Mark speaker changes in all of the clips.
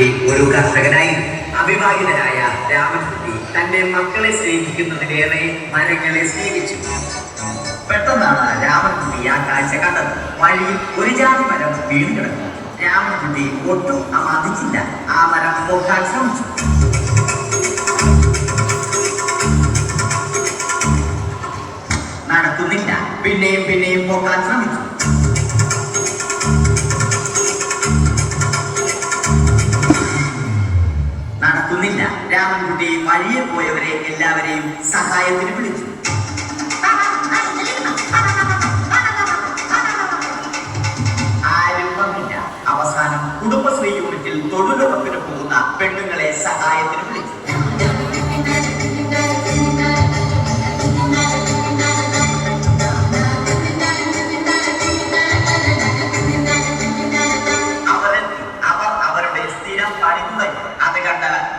Speaker 1: രാമൻകുട്ടി ഒരു കർഷകനായിരുന്നു. അവിവാഹിതനായ രാമൻകുട്ടി തന്റെ മക്കളെ സ്നേഹിക്കുന്നതിലേറെ മരങ്ങളെ സ്നേഹിച്ചു. പെട്ടെന്നാണ് രാമൻകുട്ടി ആ കാഴ്ച കണ്ടത്. വഴിയിൽ ഒരു ജാതി മരം വീണ് കിടന്നു. രാമൻകുട്ടി ഒട്ടും അമാദിച്ചില്ല. ആ മരം പൊക്കാൻ ശ്രമിച്ചു. നടക്കുന്നില്ല. പിന്നെയും പിന്നെയും പൊക്കാൻ ശ്രമിച്ചു. നടക്കുന്നില്ല. രാമൻകുട്ടി വഴിയെ പോയവരെ എല്ലാവരെയും സഹായത്തിന് വിളിച്ചു. ആരും വന്നില്ല. അവസാനം കുടുംബശ്രീ യൂണിറ്റിൽ തൊഴിലുറപ്പിന് പോകുന്ന പെണ്ണുങ്ങളെ സഹായത്തിന് വിളിച്ചു.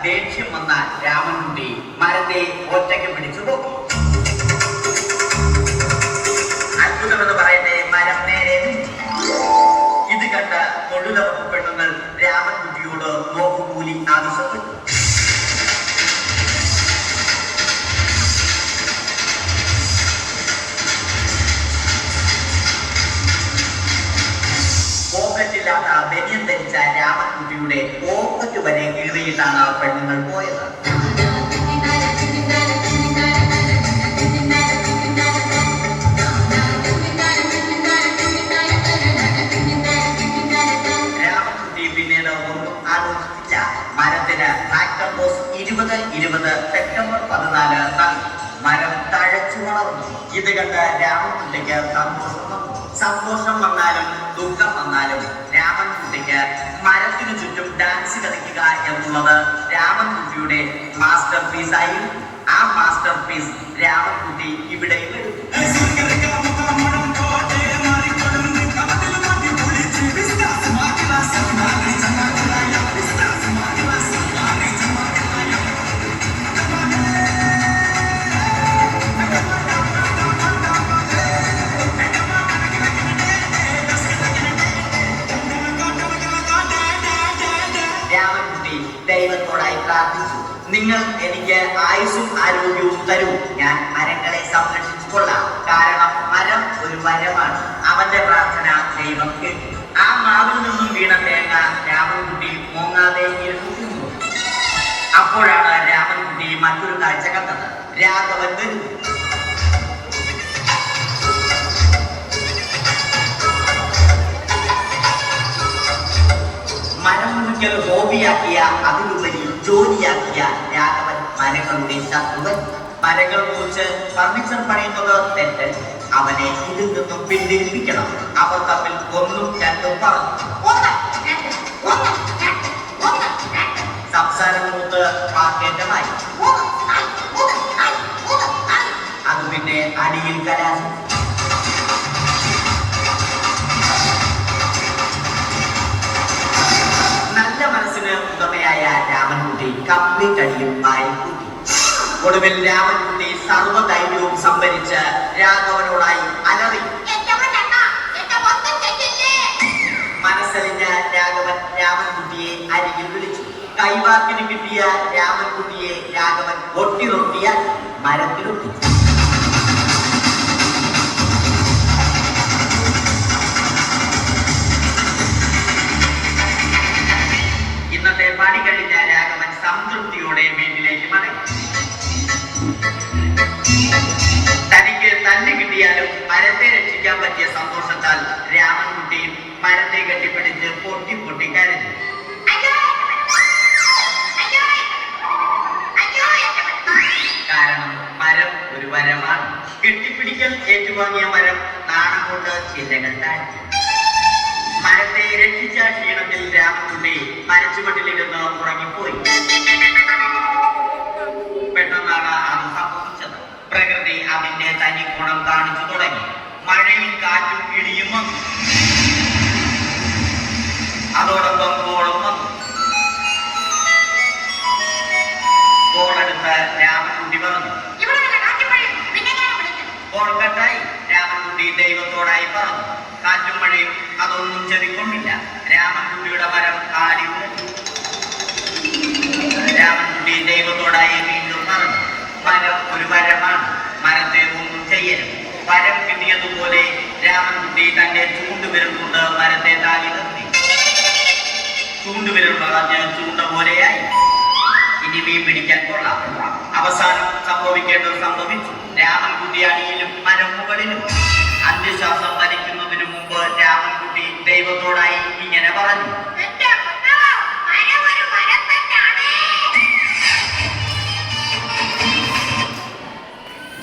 Speaker 1: ദേഷ്യം വന്ന രാമൻകുട്ടി മരത്തെ ഒറ്റയ്ക്ക് പിടിച്ചു പോയി. അത്ഭുതമെന്ന് പറയട്ടെ, മരം നേരെ. ഇത് കണ്ട തൊഴിലുറപ്പ് പെണ്ണുങ്ങൾ രാമൻകുട്ടിയോട് നോക്കുകൂലി ആവശ്യപ്പെട്ടു. പോക്കറ്റില്ലാത്ത ബനിയൻ ധരിച്ച രാമൻകുട്ടിയുടെ പോക്കറ്റ് വരെ കീറിയിട്ടാണ് പെണ്ണുങ്ങൾ പോയത്. രാമൻകുട്ടി പിന്നീട് ഒന്നും ആലോചിച്ചില്ല. മരത്തിന് ട്രാക്ടർ പോസ് 2020 സെപ്റ്റംബർ 14 നൽകി. മരം തഴച്ചു വളർന്നു. ഇത് കണ്ട് രാമൻകുട്ടിക്ക് സന്തോഷം വന്നു. സന്തോഷം വന്നാലും ദുഃഖം വന്നാലും രാമൻകുട്ടിക്ക് മരത്തിനു ചുറ്റും ഡാൻസ് കളിക്കുക എന്നുള്ളത് രാമൻകുട്ടിയുടെ മാസ്റ്റർ പീസ് ആയി. ആ മാസ്റ്റർ പീസ് രാമൻകുട്ടി ഇവിടെ ദൈവത്തോടായി പ്രാർത്ഥിച്ചു. നിങ്ങൾ എനിക്ക് ആയുസ്സും ആരോഗ്യവും തരൂ. ഞാൻ മരങ്ങളെ സംരക്ഷിച്ചു കൊള്ളാം. കാരണം മരം ഒരു വരമാണ്. അവന്റെ പ്രാർത്ഥന ദൈവം കേട്ടു. ആ മാവിൽ നിന്നും വീണ തേങ്ങ രാമൻകുട്ടി മോങ്ങാതെ ഇരുന്നു. അപ്പോഴാണ് രാമൻകുട്ടി മറ്റൊരു കാഴ്ച കണ്ടത്. രാഘവൻ വരുന്നു. മരം മുറിക്കൽ ഹോബിയാക്കിയ, അതിലുപരി ജോലിയാക്കിയ രാഘവൻ മരങ്ങളുടെ ശത്രുവൻ. മരങ്ങൾ മുറിച്ച് ഫർണിച്ചർ പണിയുന്നത് തെറ്റ്. അവനെ ഇതിൽ നിന്നും പിന്തിരിപ്പിക്കണം. അവർ തമ്മിൽ ഒന്നും രണ്ടും പറഞ്ഞു. സംസാരം മൂത്ത് വാക്കേറ്റമായി. അത് പിന്നെ അടിയിൽ കലാശം. നല്ല മനസ്സിന് ഉടമയായ രാമൻകുട്ടി കംപ്ലീറ്റ് അടിയും വാരിക്കൂട്ടി. ഒടുവിൽ രാമൻകുട്ടി സർവ്വധൈര്യവും സംഭരിച്ച് രാഘവനോടായി അലറി. മനസ്സലിഞ്ഞ രാഘവൻ രാമൻകുട്ടിയെ അരികിൽ വിളിച്ചു. കൈവാക്കിന് കിട്ടിയ രാമൻകുട്ടിയെ രാഘവൻ ഒട്ടിറൊട്ടിയാൽ മരത്തിലൊട്ടി. ഇന്നത്തെ പണി കഴിഞ്ഞ രാഘവൻ സംതൃപ്തിയോടെ വീട്ടിലേക്ക് മടങ്ങി. തനിക്ക് തല്ല് കിട്ടിയാലും മരത്തെ രക്ഷിക്കാൻ പറ്റിയ സന്തോഷത്താൽ രാമൻകുട്ടിയും മരത്തെ കെട്ടിപ്പിടിച്ച് പൊട്ടി പൊട്ടി കരഞ്ഞു. കാരണം മരം ഒരു വരമാണ്. കെട്ടിപ്പിടിക്കൽ ഏറ്റുവാങ്ങിയ മരം നാണം കൊണ്ട് ചില്ലകൾ താഴ്ത്തി. മരത്തെ രക്ഷിച്ച ക്ഷീണത്തിൽ രാമൻകുട്ടി മരച്ചുവട്ടിലിരുന്ന് ഉറങ്ങിപ്പോയി. പെട്ടെന്നാണ് അത് സംഭവിച്ചത്. പ്രകൃതി അതിന്റെ തനി ഗുണം കാണിച്ചു തുടങ്ങി. മഴയും കാറ്റും ഇടിയും വന്നു. അതോടൊപ്പം ഗോളും വന്നു. ഗോളെടുത്ത് രാമൻകുട്ടി പറഞ്ഞു. ഗോൾ കട്ടായി. രാമൻകുട്ടി ദൈവത്തോടായി പറഞ്ഞു. കാറ്റും മഴയും അതൊന്നും ചെവിക്കൊണ്ടില്ല. രാമൻകുട്ടിയുടെ മരം കാലി ഉയർന്നു. തന്റെ ചൂണ്ടുവിരൽ കൊണ്ട് മരത്തെ താങ്ങി നിർത്തി. ചൂണ്ടുവിരൽ വളഞ്ഞ് ചൂണ്ട പോലെയായി. ഇനി മീൻ പിടിക്കാൻ കൊള്ളാം. അവസാനം സംഭവിക്കേണ്ടത് സംഭവിച്ചു. രാമൻകുട്ടി അടിയിലും മരം മുകളിലും. അന്ത്യശ്വാസം വലിക്കുന്നതിനു മുമ്പ് രാമൻകുട്ടി ദൈവത്തോടായി ഇങ്ങനെ പറഞ്ഞു: